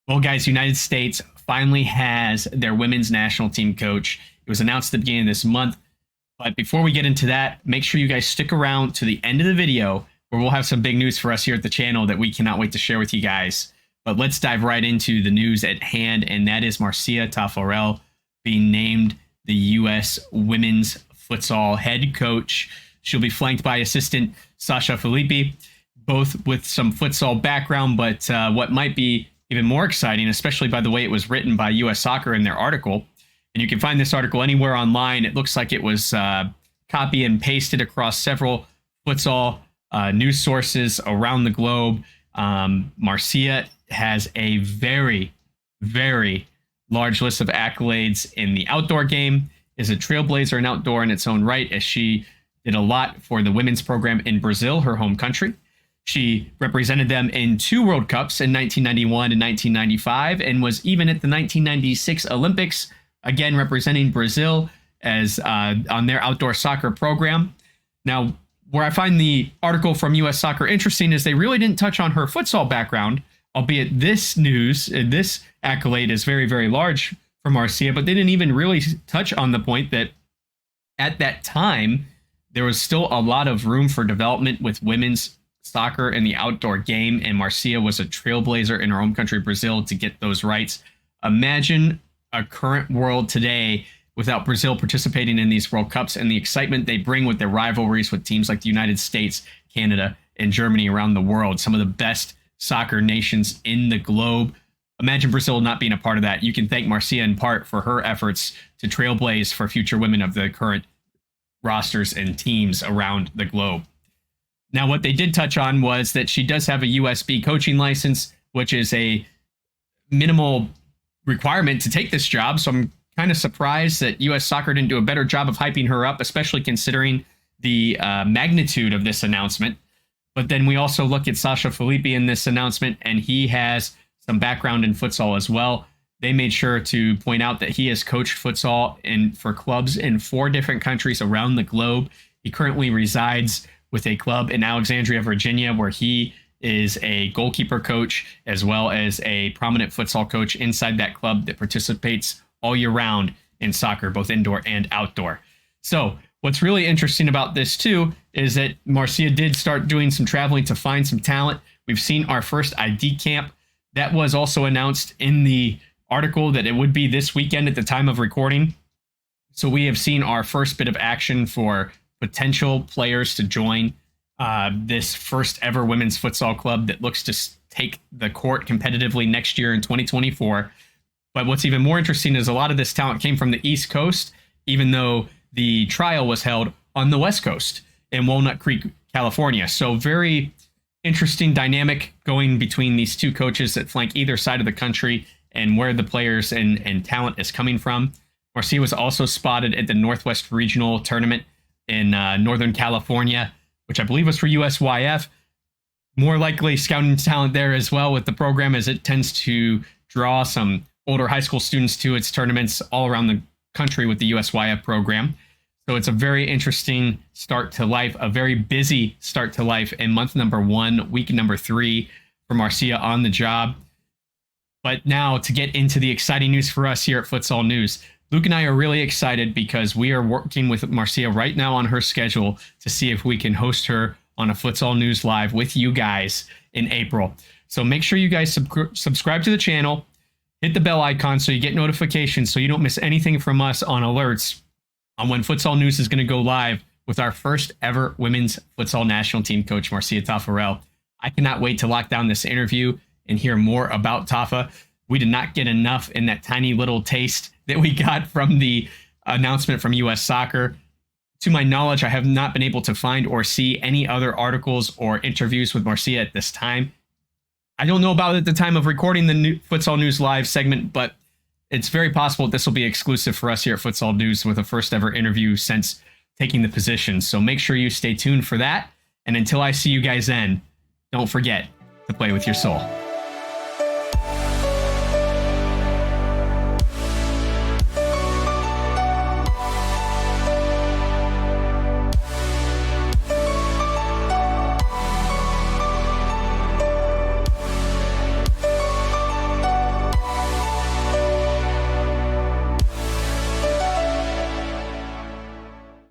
Well, guys, United States finally has their women's national team coach. It was announced at the beginning of this month. But before we get into that, make sure you guys stick around to the end of the video where we'll have some big news for us here at the channel that we cannot wait to share with you guys. But let's dive right into the news at hand, and that is Marcia Tafarel being named the U.S. women's futsal head coach. She'll be flanked by assistant Sasha Felipe, both with some futsal background, but what might be even more exciting, especially by the way it was written by U.S. Soccer in their article, and you can find this article anywhere online. It looks like it was copy and pasted across several futsal news sources around the globe. Marcia has a very, very large list of accolades in the outdoor game, is a trailblazer in outdoor in its own right, as she did a lot for the women's program in Brazil, her home country. She represented them in 2 World Cups in 1991 and 1995, and was even at the 1996 Olympics, again representing Brazil as on their outdoor soccer program. Now, where I find the article from U.S. Soccer interesting is they really didn't touch on her futsal background, albeit this news, this accolade is very, very large for Marcia, but they didn't even really touch on the point that at that time, there was still a lot of room for development with women's soccer in the outdoor game, and Marcia was a trailblazer in her home country, Brazil, to get those rights. Imagine a current world today without Brazil participating in these World Cups and the excitement they bring with their rivalries with teams like the United States, Canada, and Germany around the world, some of the best soccer nations in the globe. Imagine Brazil not being a part of that. You can thank Marcia in part for her efforts to trailblaze for future women of the current rosters and teams around the globe. Now, what they did touch on was that she does have a USB coaching license, which is a minimal requirement to take this job. So I'm kind of surprised that U.S. Soccer didn't do a better job of hyping her up, especially considering the magnitude of this announcement. But then we also look at Sasha Felipe in this announcement, and he has some background in futsal as well. They made sure to point out that he has coached futsal for clubs in 4 different countries around the globe. He currently resides with a club in Alexandria, Virginia, where he is a goalkeeper coach as well as a prominent futsal coach inside that club that participates all year round in soccer, both indoor and outdoor. So what's really interesting about this too is that Marcia did start doing some traveling to find some talent. We've seen our first ID camp. That was also announced in the article that it would be this weekend at the time of recording. So we have seen our first bit of action for potential players to join this first ever women's futsal club that looks to take the court competitively next year in 2024. But what's even more interesting is a lot of this talent came from the East Coast, even though the trial was held on the West Coast in Walnut Creek, California. So very interesting dynamic going between these 2 coaches that flank either side of the country and where the players and talent is coming from. Marcia was also spotted at the Northwest Regional Tournament in Northern California, which I believe was for USYF. More likely scouting talent there as well with the program, as it tends to draw some older high school students to its tournaments all around the country with the USYF program. So it's a very interesting start to life, a very busy start to life in month number 1, week number 3 for Marcia on the job. But now to get into the exciting news for us here at Futsal News. Luke and I are really excited because we are working with Marcia right now on her schedule to see if we can host her on a Futsal News Live with you guys in April. So make sure you guys subscribe to the channel, hit the bell icon so you get notifications so you don't miss anything from us on alerts on when Futsal News is going to go live with our first ever women's futsal national team coach, Marcia Tafarel. I cannot wait to lock down this interview and hear more about Tafa. We did not get enough in that tiny little taste that we got from the announcement from U.S. Soccer. To my knowledge, I have not been able to find or see any other articles or interviews with Marcia at this time. I don't know about it at the time of recording the Futsal News Live segment, but it's very possible this will be exclusive for us here at Futsal News with a first ever interview since taking the position. So make sure you stay tuned for that. And until I see you guys then, don't forget to play with your soul.